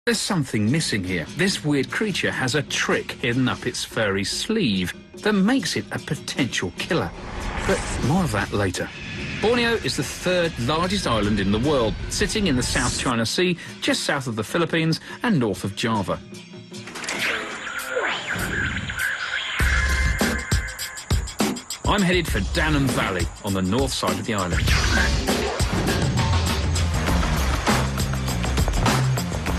There's something missing here. This weird creature has a trick hidden up its furry sleeve that makes it a potential killer. But more of that later. Borneo is the third largest island in the world, sitting in the South China Sea, just south of the Philippines and north of Java. I'm headed for Danam Valley on the north side of the island.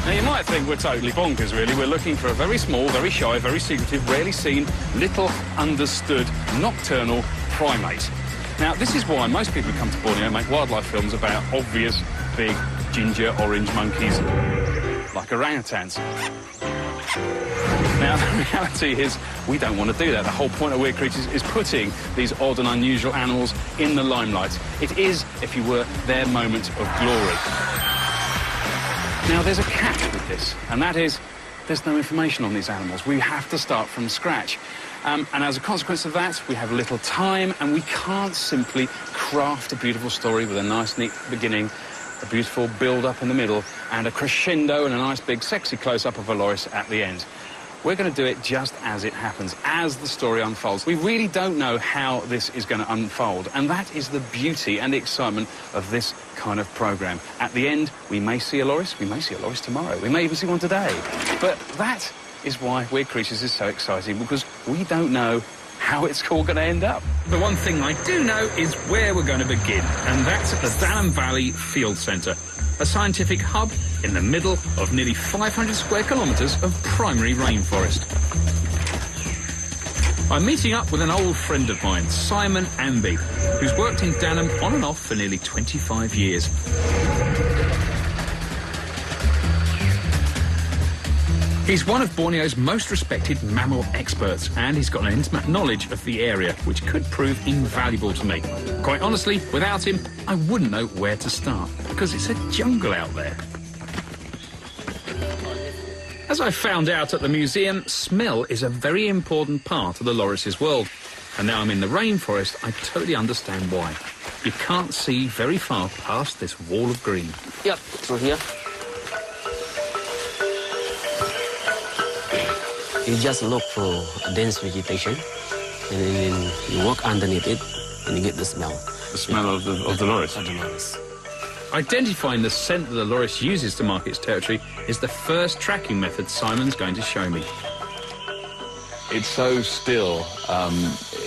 Now, you might think we're totally bonkers, really. We're looking for a very small, very shy, very secretive, rarely seen, little understood, nocturnal primate. Now, this is why most people who come to Borneo make wildlife films about obvious, big, ginger, orange monkeys like orangutans. Now, the reality is we don't want to do that. The whole point of Weird Creatures is putting these odd and unusual animals in the limelight. It is, if you were, their moment of glory. Now, there's a catch with this, and that is there's no information on these animals. We have to start from scratch. And as a consequence of that, we have little time, and we can't simply craft a beautiful story with a nice, neat beginning, a beautiful build-up in the middle, and a crescendo and a nice, big, sexy close-up of a loris at the end. We're going to do it just as it happens, as the story unfolds. We really don't know how this is going to unfold, and that is the beauty and the excitement of this kind of programme. At the end, we may see a loris, we may see a loris tomorrow, we may even see one today. But that is why Weird Creatures is so exciting, because we don't know how it's all going to end up. The one thing I do know is where we're going to begin, and that's at the Danam Valley Field Centre, a scientific hub in the middle of nearly 500 square kilometres of primary rainforest. I'm meeting up with an old friend of mine, Simon Amby, who's worked in Danam on and off for nearly 25 years. He's one of Borneo's most respected mammal experts, and he's got an intimate knowledge of the area, which could prove invaluable to me. Quite honestly, without him, I wouldn't know where to start, because it's a jungle out there. As I found out at the museum, smell is a very important part of the loris's world. And now I'm in the rainforest, I totally understand why. You can't see very far past this wall of green. Yep, through here. You just look for a dense vegetation, and then you walk underneath it, and you get the smell. The smell of the loris? Of the loris. Identifying the scent that the loris uses to mark its territory is the first tracking method Simon's going to show me. It's so still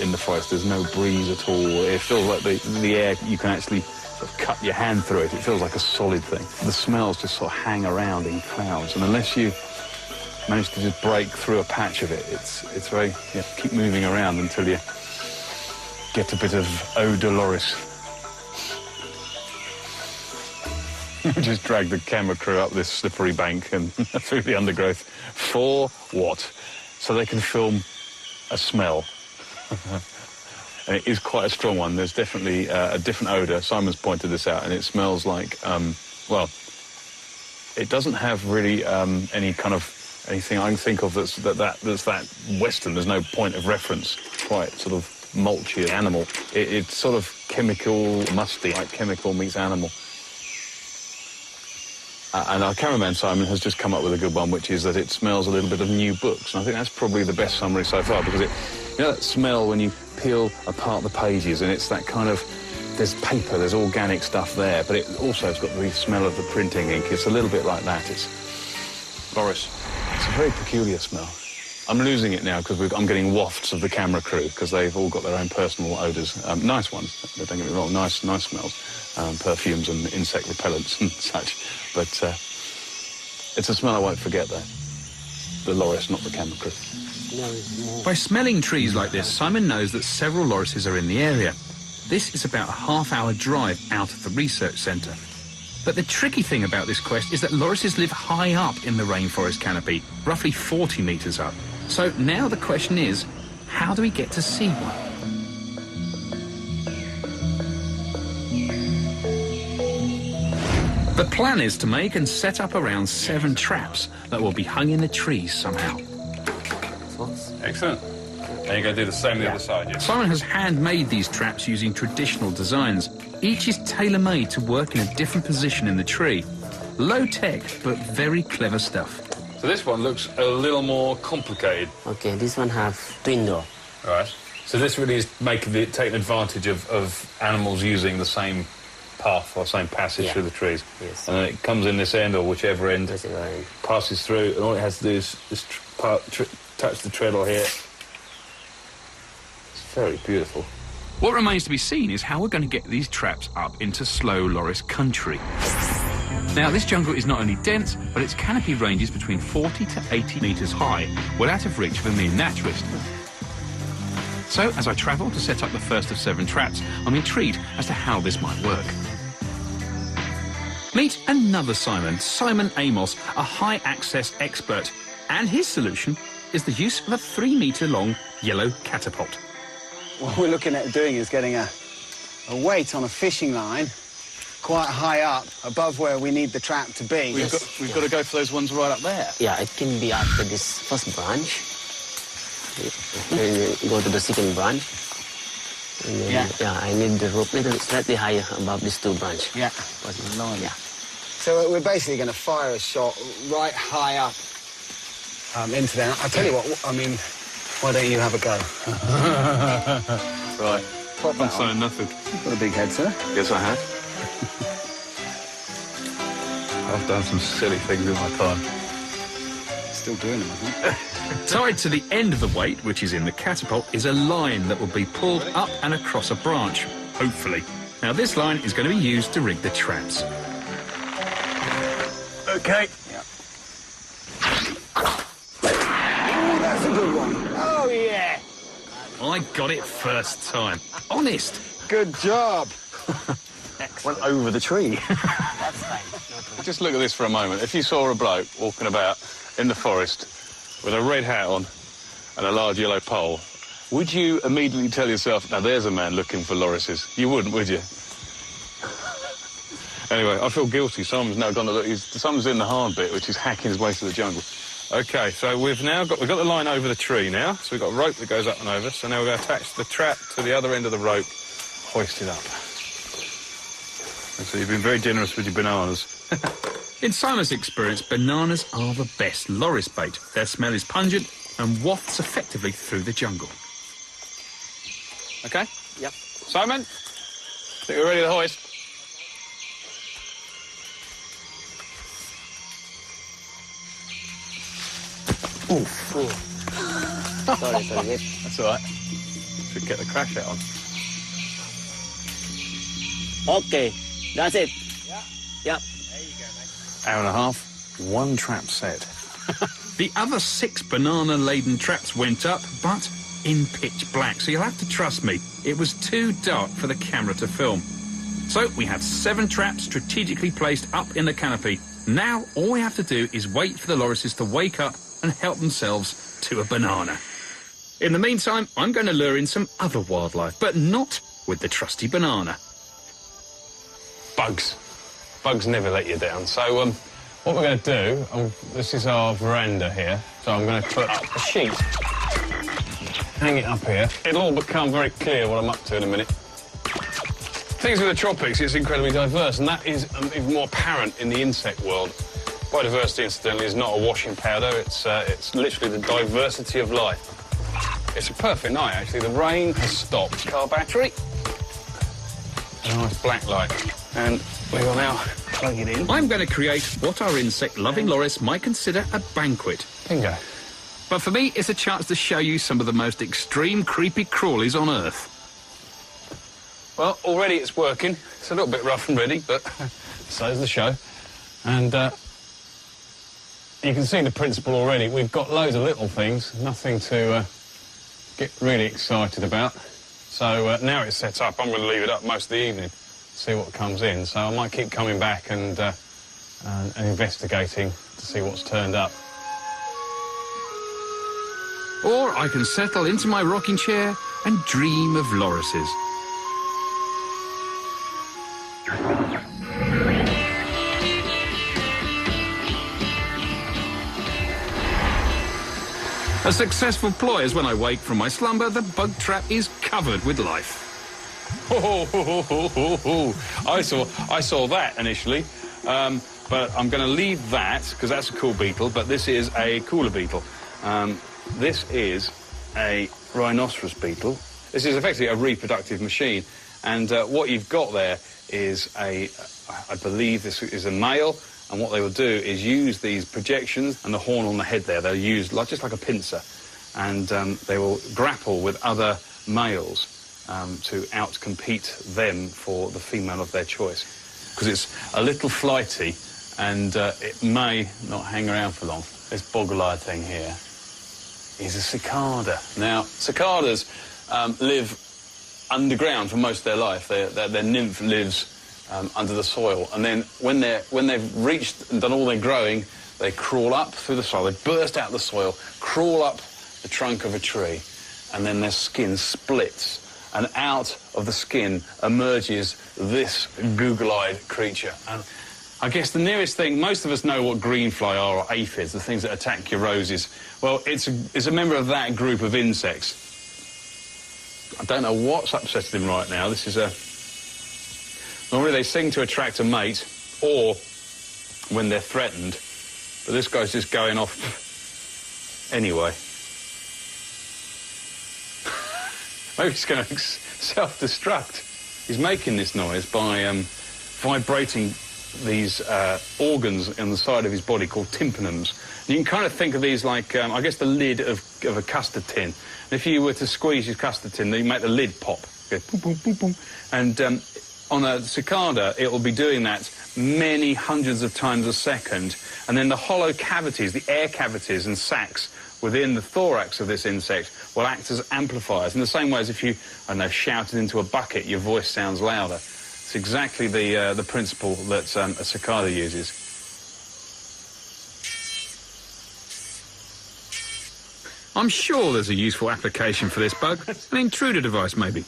in the forest, there's no breeze at all. It feels like the air, you can actually sort of cut your hand through it. It feels like a solid thing. The smells just sort of hang around in clouds, and unless you manage to just break through a patch of it, it's very, you have to keep moving around until you get a bit of eau de loris. Just drag the camera crew up this slippery bank and through the undergrowth. For what? So they can film a smell. And it is quite a strong one. There's definitely a different odour. Simon's pointed this out, and it smells like, well, it doesn't have really any kind of anything I can think of that's that Western. There's no point of reference. Quite sort of mulchy animal. It's sort of chemical, musty, like chemical meets animal. And our cameraman, Simon, has just come up with a good one, which is that it smells a little bit of new books. And I think that's probably the best summary so far, because you know that smell when you peel apart the pages, and it's that kind of, there's paper, there's organic stuff there, but it also has got the smell of the printing ink. It's a little bit like that. It's loris. It's a very peculiar smell. I'm losing it now because I'm getting wafts of the camera crew, because they've all got their own personal odours. Nice ones, don't get me wrong, nice smells. Perfumes and insect repellents and such. But it's a smell I won't forget, though. The loris, not the camera crew. By smelling trees like this, Simon knows that several lorises are in the area. This is about a half-hour drive out of the research centre. But the tricky thing about this quest is that lorises live high up in the rainforest canopy, roughly 40 metres up. So now the question is, how do we get to see one? The plan is to make and set up around 7 traps that will be hung in the trees somehow. Excellent. And you're going to do the same on the other side, yes? Simon has handmade these traps using traditional designs. Each is tailor-made to work in a different position in the tree. Low tech, but very clever stuff. So this one looks a little more complicated. Okay, this one have twin door. Right. So this really is taking advantage of animals using the same path or same passage through the trees. Yes. And then it comes in this end or whichever end, passes through, and all it has to do is touch the treadle here. It's very beautiful. What remains to be seen is how we're going to get these traps up into slow loris country. Now, this jungle is not only dense, but its canopy ranges between 40 to 80 metres high, well out of reach of a mere naturalist. So, as I travel to set up the first of 7 traps, I'm intrigued as to how this might work. Meet another Simon Amos, a high-access expert. And his solution is the use of a 3-metre-long yellow catapult. What we're looking at doing is getting a weight on a fishing line quite high up, above where we need the trap to be. We've got to go for those ones right up there. Yeah, it can be after this first branch. Then you go to the second branch. And then, I need the rope little slightly higher above these 2 branches. Yeah. So we're basically going to fire a shot right high up into there. I'll tell you what, I mean, why don't you have a go? Right. I'm saying nothing. You've got a big head, sir. Yes, I have. I've done some silly things in my time. Still doing them, I think. Tied to the end of the weight, which is in the catapult, is a line that will be pulled up and across a branch, hopefully. Now, this line is going to be used to rig the traps. OK. Yeah. Oh, that's a good one. Oh, yeah. I got it first time. Honest. Good job. Went over the tree. That's fine. Just look at this for a moment. If you saw a bloke walking about in the forest with a red hat on and a large yellow pole, would you immediately tell yourself, now there's a man looking for lorises? You wouldn't, would you? Anyway, I feel guilty. Simon's now gone to look. Simon's in the hard bit, which is hacking his way through the jungle. OK, so we've got the line over the tree now, so we've got a rope that goes up and over, so now we're going to attach the trap to the other end of the rope, hoist it up. And so you've been very generous with your bananas. In Simon's experience, bananas are the best loris bait. Their smell is pungent and wafts effectively through the jungle. OK? Yep. Simon, think we're ready to hoist? Sorry. That's all right. Should get the crash out on. Okay, that's it. Yep. Hour and a half, 1 trap set. The other 6 banana-laden traps went up, but in pitch black, so you'll have to trust me. It was too dark for the camera to film. So we have 7 traps strategically placed up in the canopy. Now all we have to do is wait for the lorises to wake up and help themselves to a banana. In the meantime, I'm going to lure in some other wildlife, but not with the trusty banana. Bugs. Bugs never let you down. So what we're going to do, this is our veranda here, so I'm going to put up a sheet, hang it up here. It'll all become very clear what I'm up to in a minute. Things with the tropics, it's incredibly diverse, and that is even more apparent in the insect world. Biodiversity, incidentally, is not a washing powder. It's literally the diversity of life. It's a perfect night, actually. The rain has stopped. Car battery. A nice black light. And we will now plug it in. I'm going to create what our insect-loving loris might consider a banquet. Bingo. But for me, it's a chance to show you some of the most extreme creepy crawlies on Earth. Well, already it's working. It's a little bit rough and ready, but so's the show. And you can see the principle already. We've got loads of little things, nothing to get really excited about. So now it's set up, I'm going to leave it up most of the evening, see what comes in. So I might keep coming back and investigating to see what's turned up. Or I can settle into my rocking chair and dream of lorises. A successful ploy is when I wake from my slumber, the bug trap is covered with life. I saw that initially. But I'm going to leave that, because that's a cool beetle, but this is a cooler beetle. This is a rhinoceros beetle. This is effectively a reproductive machine. And what you've got there is I believe this is a male, and what they will do is use these projections and the horn on the head there. They'll use just like a pincer, and they will grapple with other males to outcompete them for the female of their choice. Because it's a little flighty, and it may not hang around for long. This boggle-eyed thing here is a cicada. Now, cicadas live underground for most of their life. Their nymph lives under the soil, and then when they've reached and done all their growing, they crawl up through the soil. They burst out of the soil, crawl up the trunk of a tree, and then their skin splits, and out of the skin emerges this google-eyed creature. And I guess the nearest thing, most of us know what greenfly are, or aphids, the things that attack your roses. Well, it's a member of that group of insects. I don't know what's upsetting him right now. This is normally they sing to attract a mate, or when they're threatened, but this guy's just going off anyway. Maybe he's going to self-destruct. He's making this noise by vibrating these organs on the side of his body called tympanums. And you can kind of think of these like, I guess, the lid of a custard tin. And if you were to squeeze your custard tin, then you make the lid pop. Go boom, boom, boom, boom. And on a cicada, it will be doing that many hundreds of times a second. And then the hollow cavities, the air cavities and sacs within the thorax of this insect will act as amplifiers. In the same way as if you, I don't know, shouted into a bucket, your voice sounds louder. It's exactly the principle that a cicada uses. I'm sure there's a useful application for this bug. An intruder device, maybe.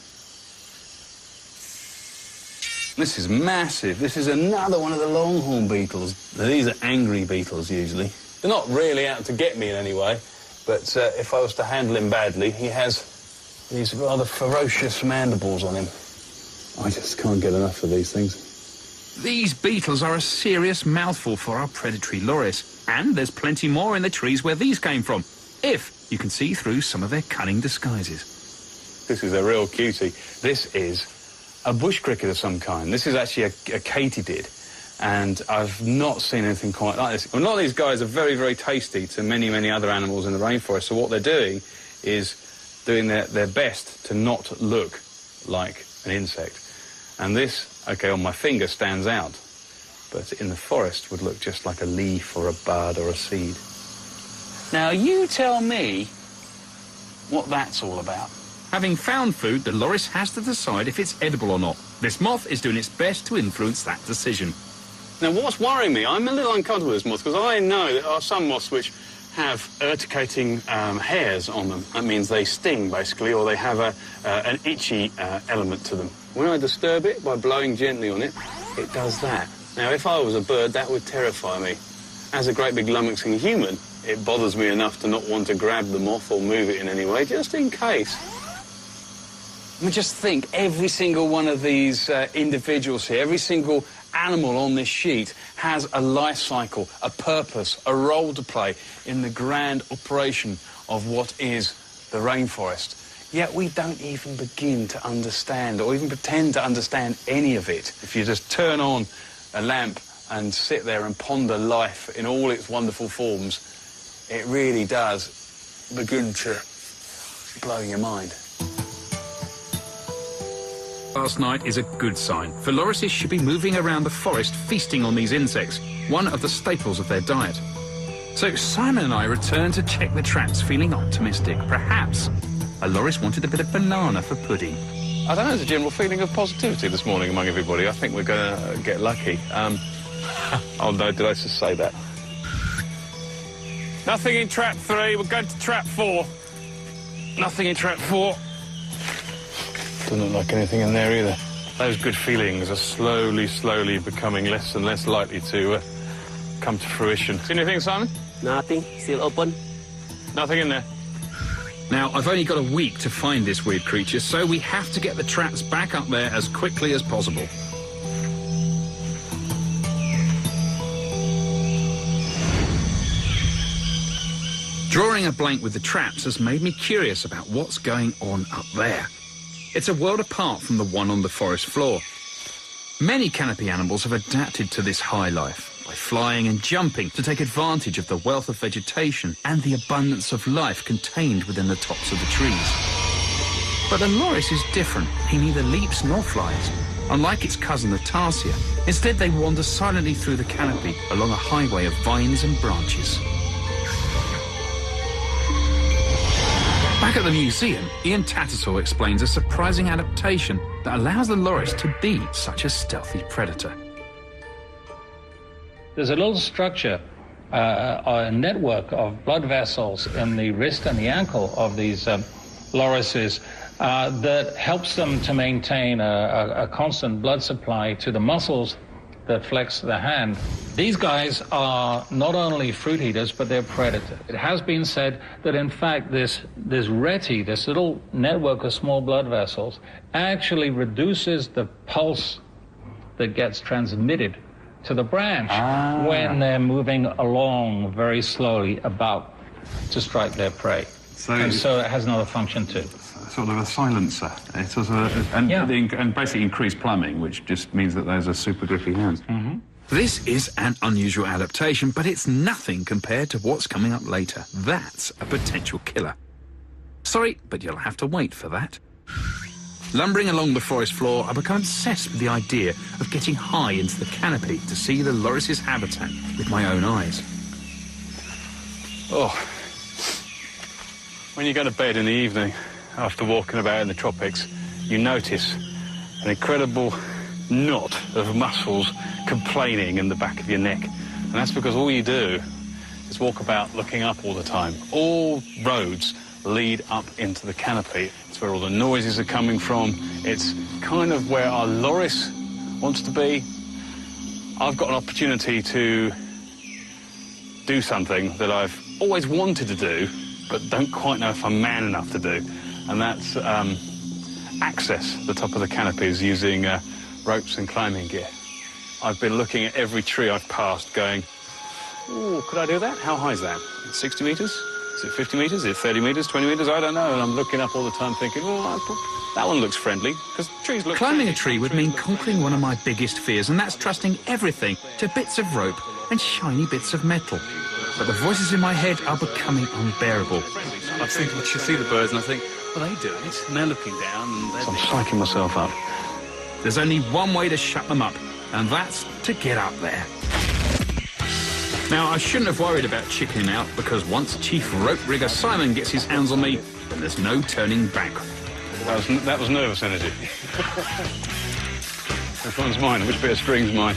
This is massive. This is another one of the longhorn beetles. Now, these are angry beetles, usually. They're not really out to get me in any way, but if I was to handle him badly, he has these rather ferocious mandibles on him. I just can't get enough of these things. These beetles are a serious mouthful for our predatory loris. And there's plenty more in the trees where these came from, if you can see through some of their cunning disguises. This is a real cutie. This is a bush cricket of some kind. This is actually a katydid, and I've not seen anything quite like this. A lot of these guys are very, very tasty to many, many other animals in the rainforest, so what they're doing is doing their best to not look like an insect. And this, OK, on my finger stands out, but in the forest would look just like a leaf or a bud or a seed. Now, you tell me what that's all about. Having found food, the loris has to decide if it's edible or not. This moth is doing its best to influence that decision. Now, what's worrying me, I'm a little uncomfortable with this moth, because I know there are some moths which have urticating hairs on them. That means they sting, basically, or they have an itchy element to them. When I disturb it by blowing gently on it, it does that. Now, if I was a bird, that would terrify me. As a great big lummoxing human, it bothers me enough to not want to grab the moth or move it in any way, just in case. I mean, just think, every single one of these individuals here, every single animal on this sheet has a life cycle, a purpose, a role to play in the grand operation of what is the rainforest. Yet we don't even begin to understand or even pretend to understand any of it. If you just turn on a lamp and sit there and ponder life in all its wonderful forms, it really does begin to blow your mind. Last night is a good sign, for lorises should be moving around the forest feasting on these insects, one of the staples of their diet. So Simon and I returned to check the traps, feeling optimistic. Perhaps a loris wanted a bit of banana for pudding. I don't know, there's a general feeling of positivity this morning among everybody. I think we're going to get lucky. Oh no, did I just say that? Nothing in trap 3, we're going to trap 4. Nothing in trap 4. Doesn't look like anything in there either. Those good feelings are slowly becoming less and less likely to come to fruition. See anything, Simon? Nothing. Still open. Nothing in there. Now, I've only got a week to find this weird creature, so we have to get the traps back up there as quickly as possible. Drawing a blank with the traps has made me curious about what's going on up there. It's a world apart from the one on the forest floor. Many canopy animals have adapted to this high life by flying and jumping to take advantage of the wealth of vegetation and the abundance of life contained within the tops of the trees. But the loris is different. He neither leaps nor flies. Unlike its cousin the tarsier, instead they wander silently through the canopy along a highway of vines and branches. Back at the museum, Ian Tattersall explains a surprising adaptation that allows the loris to be such a stealthy predator. There's a little structure, a network of blood vessels in the wrist and the ankle of these lorises that helps them to maintain a constant blood supply to the muscles that flex the hand. These guys are not only fruit eaters, but they're predators. It has been said that, in fact, this reti, this little network of small blood vessels, actually reduces the pulse that gets transmitted to the branch when they're moving along very slowly about to strike their prey. So it has another function too. Sort of a silencer. It's sort of and basically increased plumbing, which just means that there's a super grippy hand. Mm-hmm. This is an unusual adaptation, but it's nothing compared to what's coming up later. That's a potential killer. Sorry, but you'll have to wait for that. Lumbering along the forest floor, I become obsessed with the idea of getting high into the canopy to see the loris's habitat with my own eyes. Oh. When you go to bed in the evening, after walking about in the tropics, you notice an incredible knot of muscles complaining in the back of your neck. And that's because all you do is walk about looking up all the time. All roads lead up into the canopy. It's where all the noises are coming from. It's kind of where our loris wants to be. I've got an opportunity to do something that I've always wanted to do, but don't quite know if I'm man enough to do. And that's access the top of the canopies using ropes and climbing gear. I've been looking at every tree I've passed going, ooh, could I do that? How high is that? 60 metres? Is it 50 metres? Is it 30 metres, 20 metres? I don't know. And I'm looking up all the time thinking, oh, that one looks friendly, because trees look... Climbing a tree would mean conquering one of my biggest fears, and that's trusting everything to bits of rope and shiny bits of metal. But the voices in my head are becoming unbearable. I think I should see the birds and I think, well, they do it, and they're looking down, and they're... So I'm psyching myself up. There's only one way to shut them up, and that's to get up there. Now, I shouldn't have worried about chickening out, because once Chief Rope Rigger Simon gets his hands on me, then there's no turning back. That was nervous energy. Which one's mine? Which bit of string's mine?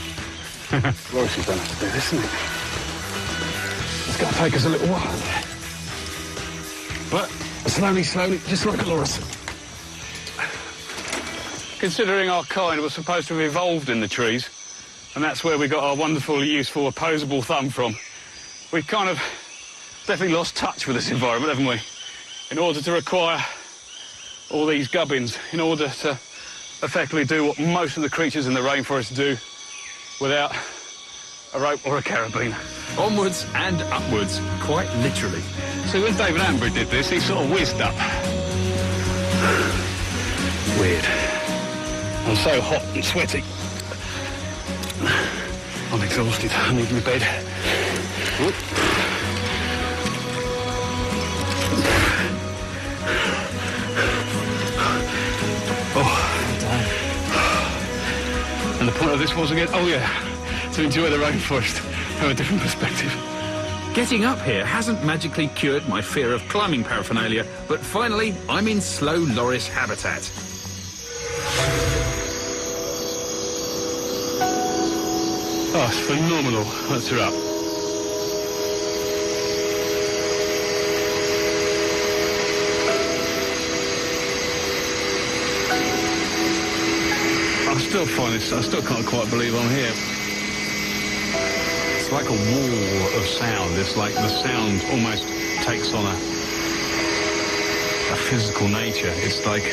Royce's done have to do this, isn't it? It's going to take us a little while. But slowly, just like a loris. Considering our kind was supposed to have evolved in the trees, and that's where we got our wonderful, useful, opposable thumb from, we've kind of definitely lost touch with this environment, haven't we? In order to require all these gubbins, in order to effectively do what most of the creatures in the rainforest do without a rope or a carabiner. Onwards and upwards, quite literally. See, when David Attenborough did this, he sort of whizzed up. Weird. I'm so hot and sweaty. I'm exhausted. I need my bed. And the point of this was again, oh yeah, to enjoy the rainforest from a different perspective. Getting up here hasn't magically cured my fear of climbing paraphernalia, but finally, I'm in slow loris habitat. Oh, it's phenomenal. Let's her up. I still can't quite believe I'm here. It's like a wall of sound. It's like the sound almost takes on a physical nature. It's like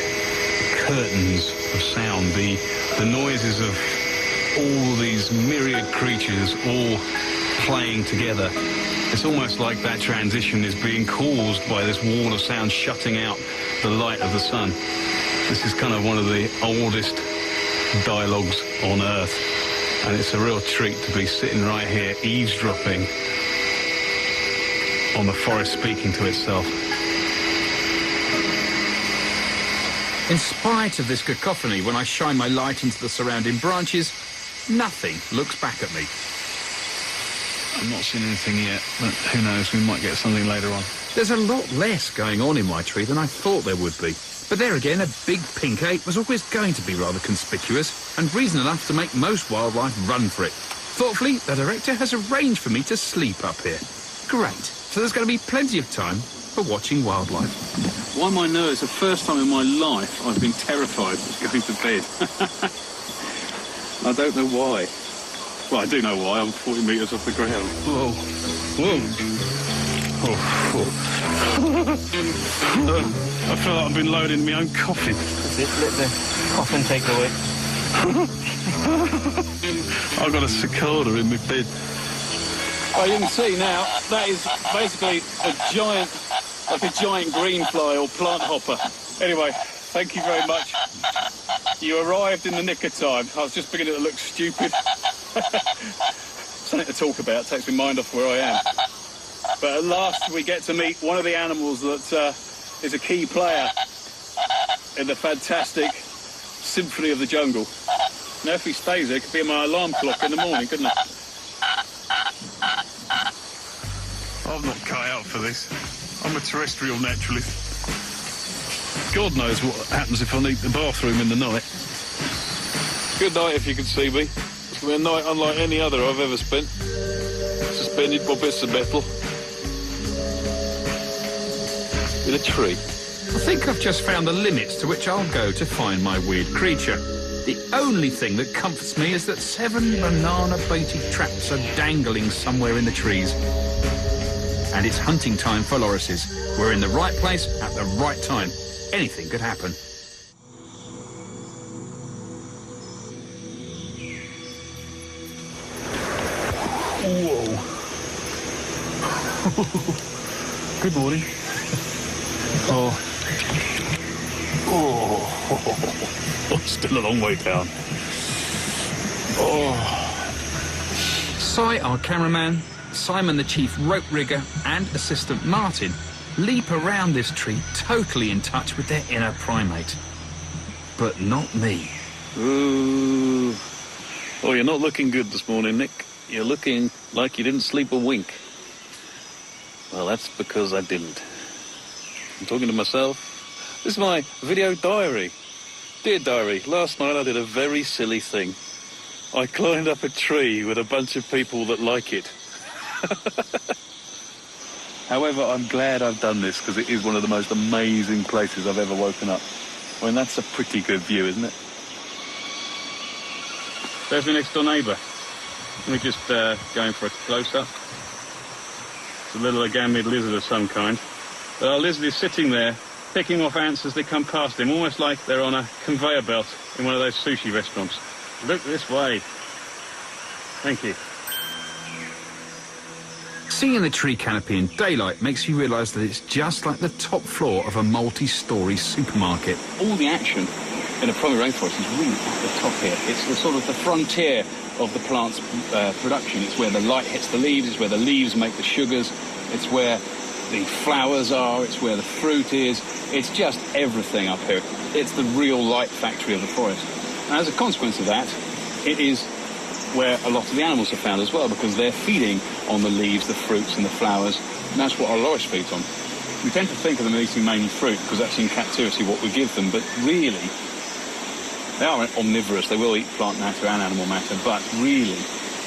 curtains of sound. The noises of all these myriad creatures all playing together It's almost like that transition is being caused by this wall of sound shutting out the light of the sun. This is kind of one of the oldest dialogues on Earth, and it's a real treat to be sitting right here eavesdropping on the forest speaking to itself. In spite of this cacophony, when I shine my light into the surrounding branches, nothing looks back at me. I'm not seeing anything yet, but who knows, we might get something later on. There's a lot less going on in my tree than I thought there would be. But there again, a big pink ape was always going to be rather conspicuous, and reason enough to make most wildlife run for it. Thoughtfully, the director has arranged for me to sleep up here. Great. So there's going to be plenty of time for watching wildlife. Why my nerves? The first time in my life I've been terrified of going to bed. I don't know why. Well, I do know why. I'm 40 metres off the ground. Whoa. Whoa. Oh, I feel like I've been loading my own coffin. That's it, let the coffin take away. I've got a cicada in my bed. Oh, you can see now, that is basically a giant green fly or plant hopper. Anyway, thank you very much. You arrived in the nick of time. I was just beginning to look stupid. Something to talk about, takes my mind off where I am. But at last we get to meet one of the animals that is a key player in the fantastic symphony of the jungle. Now if he stays there, it could be my alarm clock in the morning, couldn't it? I'm not cut out for this. I'm a terrestrial naturalist. God knows what happens if I need the bathroom in the night. Good night if you can see me. It's been a night unlike any other I've ever spent. Suspended by bits of metal. In a tree. I think I've just found the limits to which I'll go to find my weird creature. The only thing that comforts me is that 7 banana-baited traps are dangling somewhere in the trees. And it's hunting time for lorises. We're in the right place at the right time. Anything could happen. Whoa. Good morning. Oh. Still a long way down. Oh. Si, our cameraman, Simon, the chief rope rigger, and assistant Martin leap around this tree, totally in touch with their inner primate. But not me. Ooh. Oh, you're not looking good this morning, Nick. You're looking like you didn't sleep a wink. Well, that's because I didn't. I'm talking to myself. This is my video diary. Dear diary, last night I did a very silly thing. I climbed up a tree with a bunch of people that like it. However, I'm glad I've done this because it is one of the most amazing places I've ever woken up. I mean, that's a pretty good view, isn't it? There's my next door neighbour. Let me just go in for a close-up. It's a little agamid lizard of some kind. But our lizard is sitting there, picking off ants as they come past him, almost like they're on a conveyor belt in one of those sushi restaurants. Look this way. Thank you. Seeing the tree canopy in daylight makes you realise that it's just like the top floor of a multi-storey supermarket. All the action in a primary rainforest is really at the top here. It's the sort of the frontier of the plant's production. It's where the light hits the leaves, it's where the leaves make the sugars, it's where the flowers are, it's where the fruit is. It's just everything up here. It's the real light factory of the forest. And as a consequence of that, it is where a lot of the animals are found as well, because they're feeding on the leaves, the fruits and the flowers, and that's what our loris feeds on. We tend to think of them eating mainly fruit because that's in captivity what we give them, but really they are omnivorous. They will eat plant matter and animal matter, but really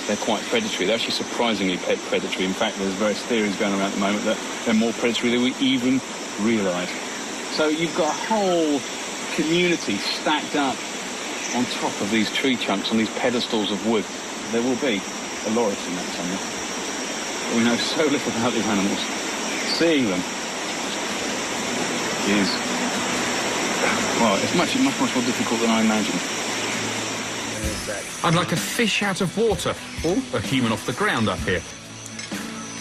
they're quite predatory. They're actually surprisingly predatory. In fact, there's various theories going around at the moment that they're more predatory than we even realise. So you've got a whole community stacked up on top of these tree chunks, on these pedestals of wood. There will be a loris in that somewhere. But we know so little about these animals. Seeing them is, well, it's much more difficult than I imagined. I'd like a fish out of water, or a human off the ground up here.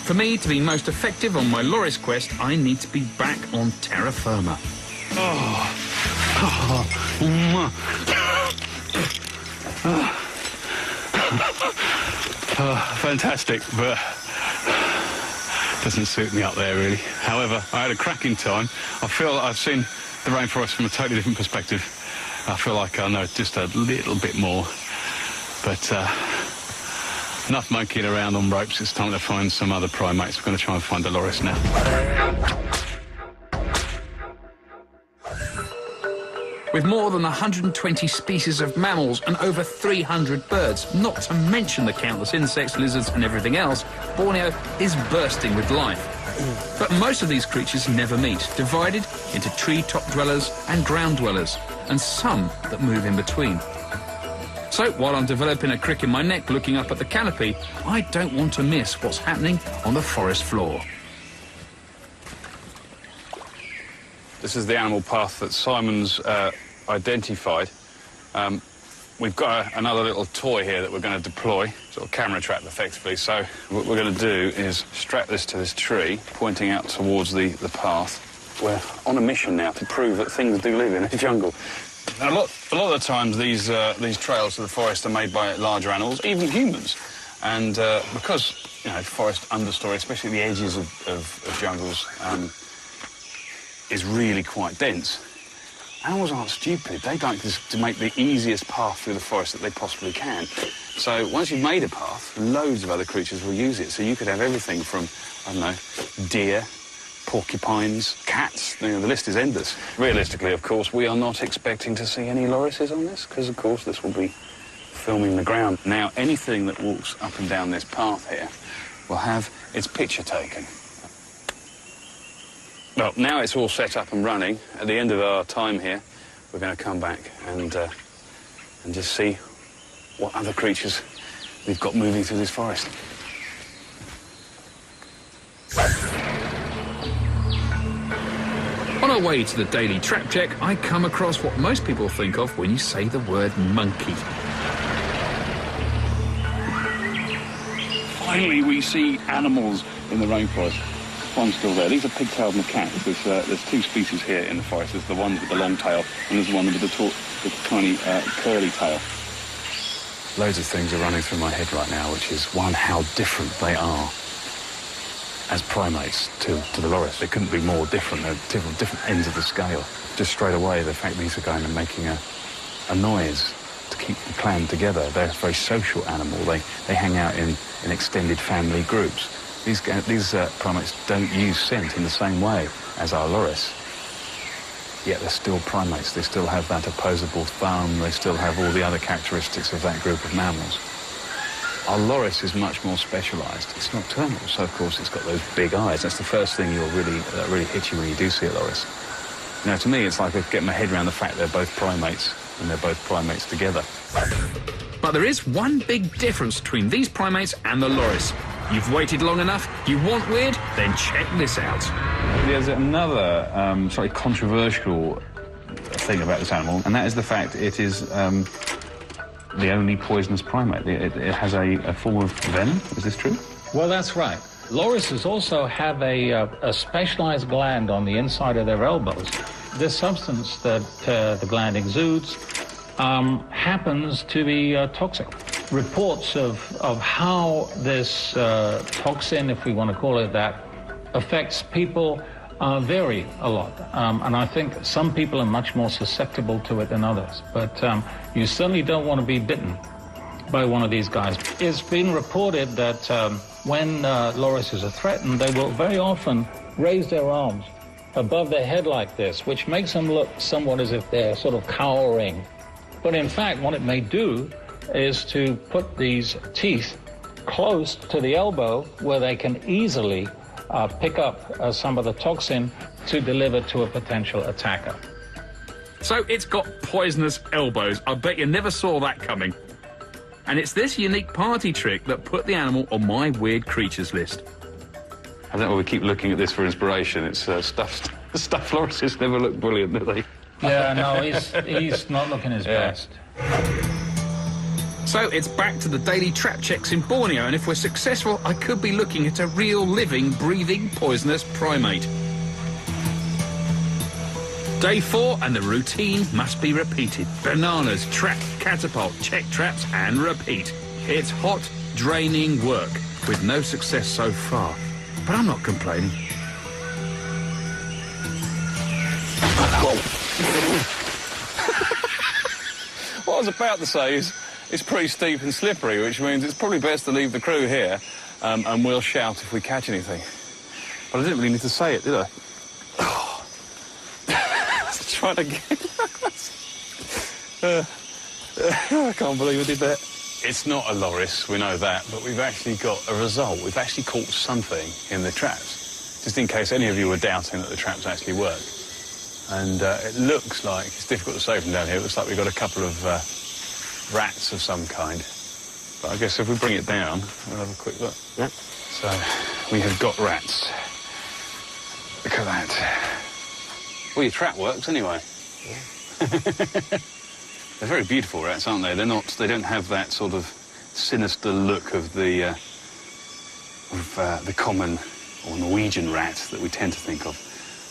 For me to be most effective on my loris quest, I need to be back on terra firma. Fantastic, but doesn't suit me up there really. However, I had a cracking time. I feel like I've seen the rainforest from a totally different perspective. I feel like I know just a little bit more, but enough monkeying around on ropes. It's time to find some other primates. We're going to try and find a loris now. With more than 120 species of mammals and over 300 birds, not to mention the countless insects, lizards and everything else, Borneo is bursting with life. But most of these creatures never meet, divided into treetop dwellers and ground dwellers, and some that move in between. So while I'm developing a crick in my neck looking up at the canopy, I don't want to miss what's happening on the forest floor. This is the animal path that Simon's identified. We've got another little toy here that we're going to deploy, sort of camera trap effectively. So what we're going to do is strap this to this tree, pointing out towards the path. We're on a mission now to prove that things do live in the jungle. Now, a lot of the times these trails to the forest are made by larger animals, even humans. And because, you know, forest understory, especially the edges of jungles, is really quite dense. Animals aren't stupid. They like to make the easiest path through the forest that they possibly can. So once you've made a path, loads of other creatures will use it. So you could have everything from, I don't know, deer, porcupines, cats. You know, the list is endless. Realistically, of course, we are not expecting to see any lorises on this because, of course, this will be filming the ground. Now, anything that walks up and down this path here will have its picture taken. Well, now it's all set up and running. At the end of our time here, we're going to come back and just see what other creatures we've got moving through this forest. On our way to the daily trap check, I come across what most people think of when you say the word monkey. Finally, we see animals in the rainforest. One's still there. These are pig-tailed macaques. There's two species here in the forest. There's the ones with the long tail, and there's the one with the tiny curly tail. Loads of things are running through my head right now, which is, one, how different they are as primates to the loris. They couldn't be more different. They're different ends of the scale. Just straight away, the fact these are going and making a noise to keep the clan together. They're a very social animal. They hang out in extended family groups. These primates don't use scent in the same way as our loris, yet they're still primates. They still have that opposable thumb. They still have all the other characteristics of that group of mammals. Our loris is much more specialised. It's nocturnal, so of course it's got those big eyes. That's the first thing that really hits you when you do see a loris. You know, to me, it's like I get my head around the fact they're both primates, and they're both primates together. But there is one big difference between these primates and the loris. You've waited long enough, you want weird, then check this out. There's another slightly controversial thing about this animal, and that is the fact it is the only poisonous primate. It has a form of venom. Is this true? Well, that's right. Lorises also have a specialized gland on the inside of their elbows. This substance that the gland exudes happens to be toxic. Reports of how this toxin, if we want to call it that, affects people vary a lot. And I think some people are much more susceptible to it than others. But you certainly don't want to be bitten by one of these guys. It's been reported that when lorises are threatened, they will very often raise their arms above their head like this, which makes them look somewhat as if they're sort of cowering. But in fact, what it may do is to put these teeth close to the elbow where they can easily pick up some of the toxin to deliver to a potential attacker. So it's got poisonous elbows. I bet you never saw that coming. And it's this unique party trick that put the animal on my weird creatures list. I don't know, we keep looking at this for inspiration. It's stuff lorises never look brilliant, do they? Yeah, no, he's not looking his best. So it's back to the daily trap checks in Borneo, and if we're successful, I could be looking at a real living, breathing, poisonous primate. Day 4, and the routine must be repeated. Bananas, trap, catapult, check traps, and repeat. It's hot, draining work, with no success so far. But I'm not complaining. What I was about to say is it's pretty steep and slippery, which means it's probably best to leave the crew here, and we'll shout if we catch anything. But I didn't really need to say it, did I? Let's try it again. I can't believe I did that. It's not a loris, we know that, but we've actually got a result. We've actually caught something in the traps, just in case any of you were doubting that the traps actually work. And it looks like, it's difficult to say from down here, it looks like we've got a couple of rats of some kind. But I guess if we bring it down, we'll have a quick look. Yep. So, we have got rats. Look at that. Well, your trap works anyway. Yeah. They're very beautiful rats, aren't they? They don't have that sort of sinister look of the common or Norwegian rat that we tend to think of.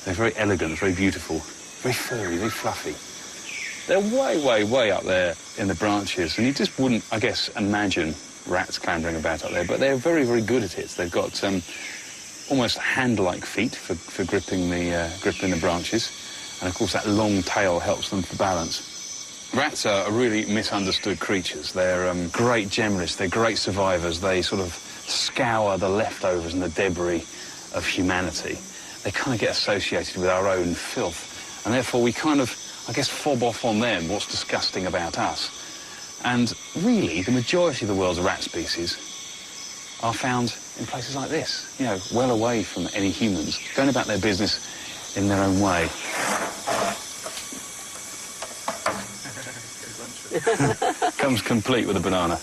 They're very elegant, very beautiful, very furry, very fluffy. They're way, way, way up there in the branches, and you just wouldn't, I guess, imagine rats clambering about up there, but they're very, very good at it. They've got almost hand-like feet for gripping the branches, and of course that long tail helps them for balance. Rats are really misunderstood creatures. They're great generalists, they're great survivors. They sort of scour the leftovers and the debris of humanity. They kind of get associated with our own filth, and therefore we kind of, I guess, fob off on them what's disgusting about us. And really, the majority of the world's rat species are found in places like this, you know, well away from any humans, going about their business in their own way. Comes complete with a banana.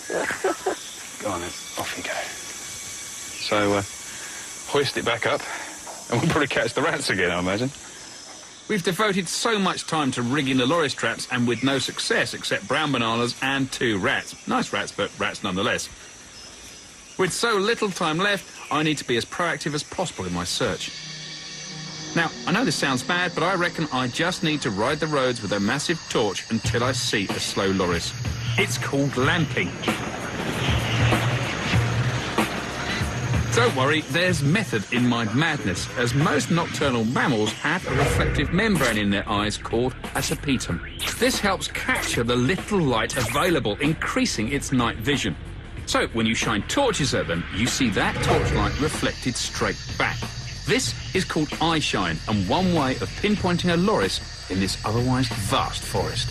Go on then, off you go. So, hoist it back up, and we'll probably catch the rats again, I imagine. We've devoted so much time to rigging the loris traps, and with no success except brown bananas and 2 rats. Nice rats, but rats nonetheless. With so little time left, I need to be as proactive as possible in my search. Now, I know this sounds bad, but I reckon I just need to ride the roads with a massive torch until I see a slow loris. It's called lamping. Don't worry, there's method in my madness, as most nocturnal mammals have a reflective membrane in their eyes called a septum. This helps capture the little light available, increasing its night vision. So when you shine torches at them, you see that torchlight reflected straight back. This is called eye shine, and one way of pinpointing a loris in this otherwise vast forest.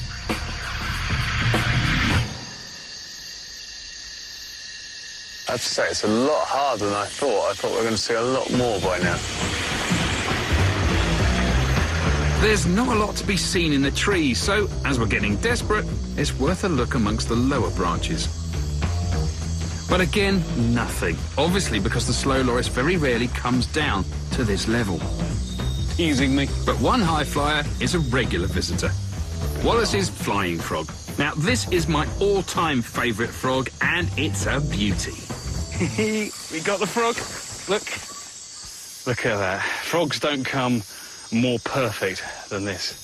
I have to say, it's a lot harder than I thought. I thought we were going to see a lot more by now. There's not a lot to be seen in the trees, so as we're getting desperate, it's worth a look amongst the lower branches. But again, nothing. Obviously, because the slow loris very rarely comes down to this level. Teasing me. But one high flyer is a regular visitor. Wallace's flying frog. Now, this is my all-time favourite frog, and it's a beauty. We got the frog. Look. Look at that. Frogs don't come more perfect than this.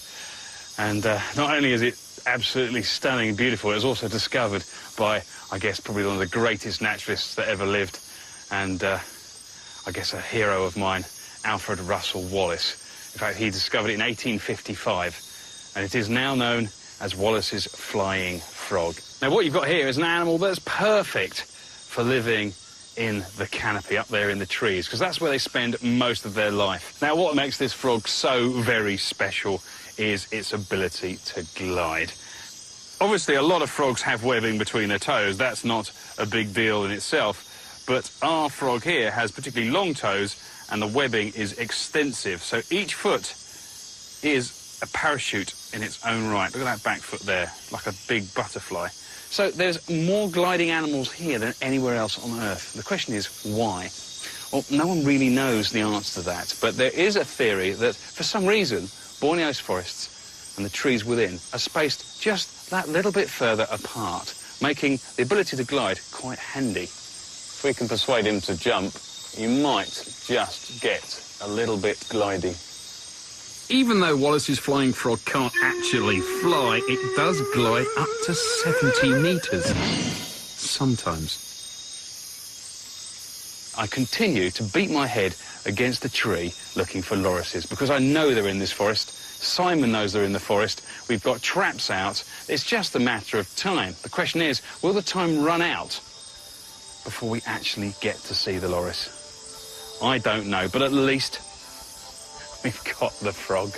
And not only is it absolutely stunning and beautiful, it was also discovered by, I guess, probably one of the greatest naturalists that ever lived, and I guess a hero of mine, Alfred Russel Wallace. In fact, he discovered it in 1855, and it is now known as Wallace's flying frog. Now, what you've got here is an animal that's perfect for living in the canopy up there in the trees, because that's where they spend most of their life. Now, what makes this frog so very special is its ability to glide. Obviously, a lot of frogs have webbing between their toes. That's not a big deal in itself. But our frog here has particularly long toes, and the webbing is extensive. So each foot is a parachute in its own right. Look at that back foot there, like a big butterfly. So there's more gliding animals here than anywhere else on Earth. The question is, why? Well, no one really knows the answer to that. But there is a theory that, for some reason, Borneo's forests and the trees within are spaced just that little bit further apart making the ability to glide quite handy. If we can persuade him to jump, you might just get a little bit glidey. Even though Wallace's flying frog can't actually fly, it does glide up to 70 metres. Sometimes. I continue to beat my head against the tree looking for lorises because I know they're in this forest. Simon knows they're in the forest. We've got traps out. It's just a matter of time. The question is, will the time run out before we actually get to see the loris? I don't know, but at least we've got the frog.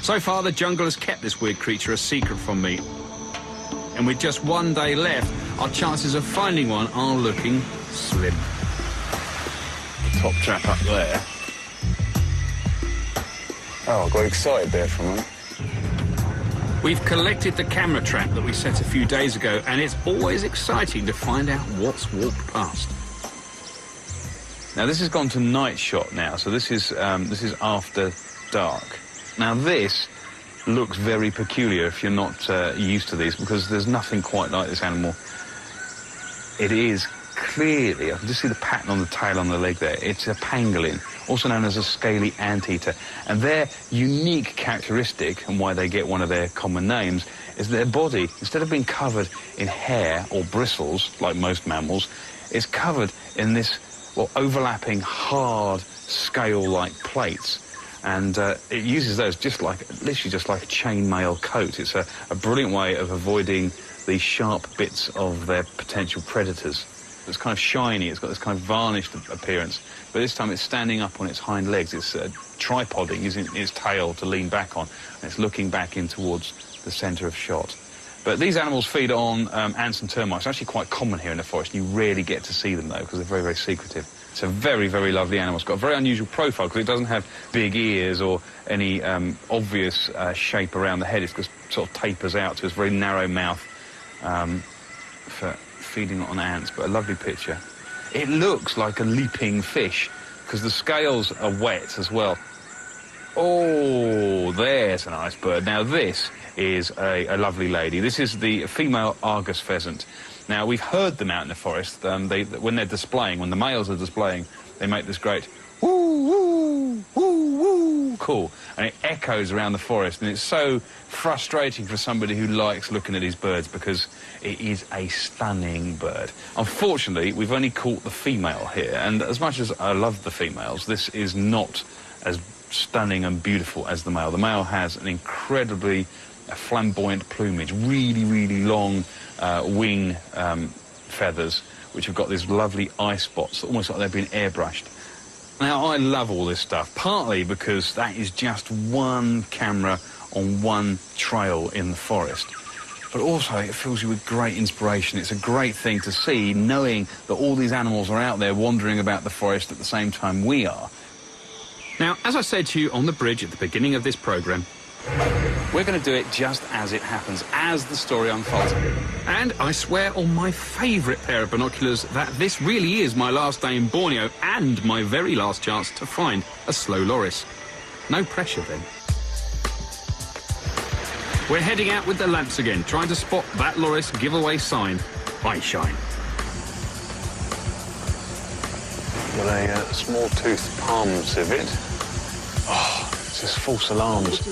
So far, the jungle has kept this weird creature a secret from me. And with just one day left, our chances of finding one are looking slim. Top trap up there. Oh, I got excited there for a moment. We've collected the camera trap that we set a few days ago, and it's always exciting to find out what's walked past. Now, this has gone to night shot now, so this is after dark. Now, this looks very peculiar if you're not used to these, because there's nothing quite like this animal. It is clearly, I can just see the pattern on the tail on the leg there. It's a pangolin, also known as a scaly anteater. And their unique characteristic, and why they get one of their common names, is their body, instead of being covered in hair or bristles, like most mammals, is covered in this, well, overlapping, hard, scale-like plates. And it uses those literally just like a chainmail coat. It's a brilliant way of avoiding the sharp bits of their potential predators. It's kind of shiny, it's got this kind of varnished appearance, but this time it's standing up on its hind legs. It's tripoding, using its tail to lean back on, and it's looking back in towards the centre of shot. But these animals feed on ants and termites. It's actually quite common here in the forest. You rarely get to see them, though, because they're very, very secretive. It's a very, very lovely animal. It's got a very unusual profile because it doesn't have big ears or any obvious shape around the head. It's just sort of tapers out to its very narrow mouth for feeding on ants, but a lovely picture. It looks like a leaping fish because the scales are wet as well. Oh, there's a nice bird. Now, this is a lovely lady. This is the female Argus pheasant. Now, we've heard them out in the forest. When they're displaying, when the males are displaying, they make this great woo, woo, woo, woo call, and it echoes around the forest, and it's so frustrating for somebody who likes looking at these birds because it is a stunning bird. Unfortunately, we've only caught the female here, and as much as I love the females, this is not as stunning and beautiful as the male. The male has an incredibly flamboyant plumage, really, really long wing feathers, which have got these lovely eye spots, almost like they've been airbrushed. Now, I love all this stuff, partly because that is just one camera on one trail in the forest. But also, it fills you with great inspiration. It's a great thing to see, knowing that all these animals are out there wandering about the forest at the same time we are. Now, as I said to you on the bridge at the beginning of this programme, we're going to do it just as it happens, as the story unfolds. And I swear on my favourite pair of binoculars that this really is my last day in Borneo and my very last chance to find a slow loris. No pressure then. We're heading out with the lamps again, trying to spot that loris giveaway sign. I shine. Got a small-toothed palm civet. Oh, it's just false alarms.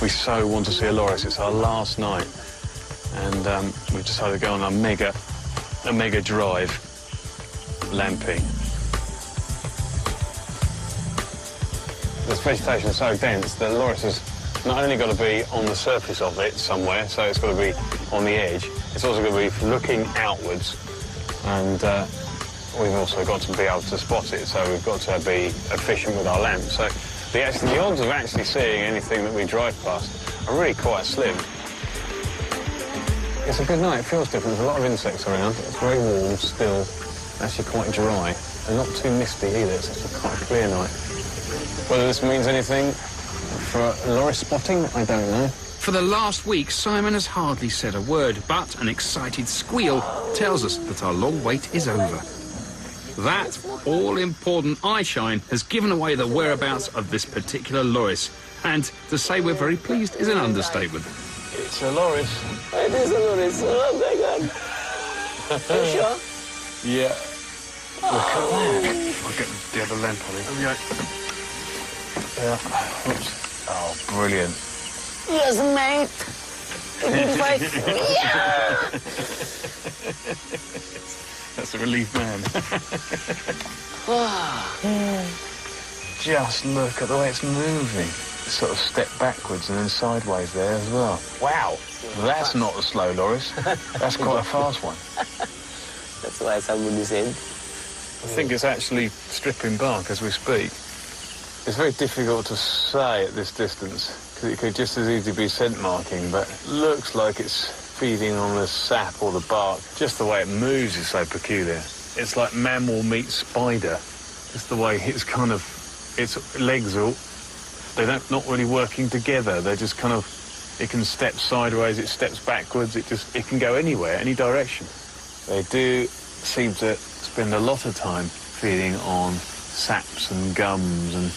We so want to see a loris. It's our last night, and we've decided to go on a mega drive lamping. This vegetation is so dense that the loris has not only got to be on the surface of it somewhere, so it's got to be on the edge, it's also got to be looking outwards, and we've also got to be able to spot it, so we've got to be efficient with our lamp. So the odds of actually seeing anything that we drive past are really quite slim. It's a good night. It feels different. There's a lot of insects around. It's very warm still, actually quite dry, and not too misty either. It's actually quite a clear night. Whether this means anything for loris spotting, I don't know. For the last week, Simon has hardly said a word, but an excited squeal tells us that our long wait is over. That all-important eye shine has given away the whereabouts of this particular loris. And to say we're very pleased is an understatement. It's a loris. It is a loris. Oh, my God. Are you sure? Yeah. Look at that. I'll get the other lamp on it. There we go. Yeah. Oops. Oh, brilliant. Yes, mate. A good fight. Yeah! That's a relief man. Just look at the way it's moving. Sort of step backwards and then sideways there as well. Wow. That's not a slow loris. That's quite a fast one. That's why somebody said. I think it's actually stripping bark as we speak. It's very difficult to say at this distance, because it could just as easily be scent marking, but it looks like it's feeding on the sap or the bark. Just the way it moves is so peculiar. It's like mammal meets spider. Just the way it's kind of, its legs are, they're not really working together. They're just kind of, it can step sideways, it steps backwards, it can go anywhere, any direction. They do seem to spend a lot of time feeding on saps and gums, and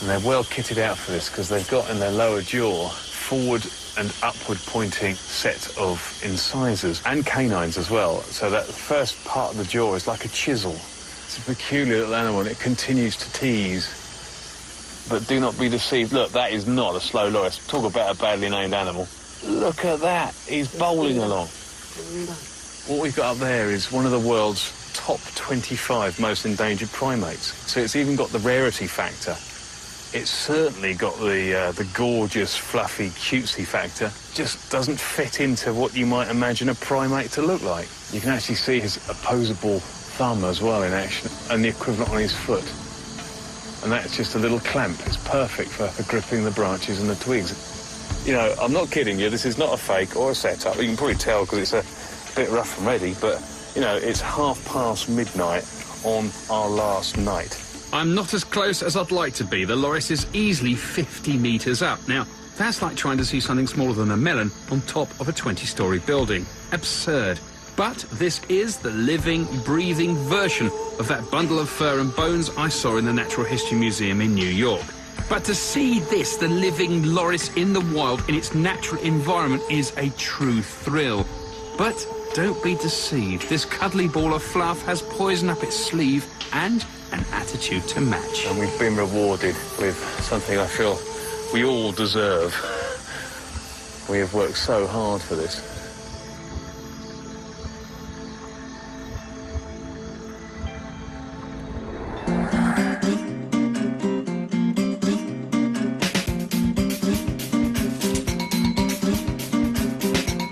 they're well kitted out for this because they've got in their lower jaw forward and upward pointing set of incisors and canines as well. So that first part of the jaw is like a chisel. It's a peculiar little animal and it continues to tease. But do not be deceived. Look, that is not a slow loris. Talk about a badly named animal. Look at that. He's bowling along. What we've got up there is one of the world's top 25 most endangered primates. So it's even got the rarity factor. It's certainly got the gorgeous, fluffy, cutesy factor. Just doesn't fit into what you might imagine a primate to look like. You can actually see his opposable thumb as well in action, and the equivalent on his foot. And that's just a little clamp. It's perfect for gripping the branches and the twigs. You know, I'm not kidding you. This is not a fake or a setup. You can probably tell because it's a bit rough and ready, but, you know, it's midnight on our last night. I'm not as close as I'd like to be. The loris is easily 50 metres up. Now, that's like trying to see something smaller than a melon on top of a 20-storey building. Absurd. But this is the living, breathing version of that bundle of fur and bones I saw in the Natural History Museum in New York. But to see this, the living loris in the wild, in its natural environment, is a true thrill. But don't be deceived. This cuddly ball of fluff has poison up its sleeve and an attitude to match. And we've been rewarded with something I feel we all deserve. We have worked so hard for this.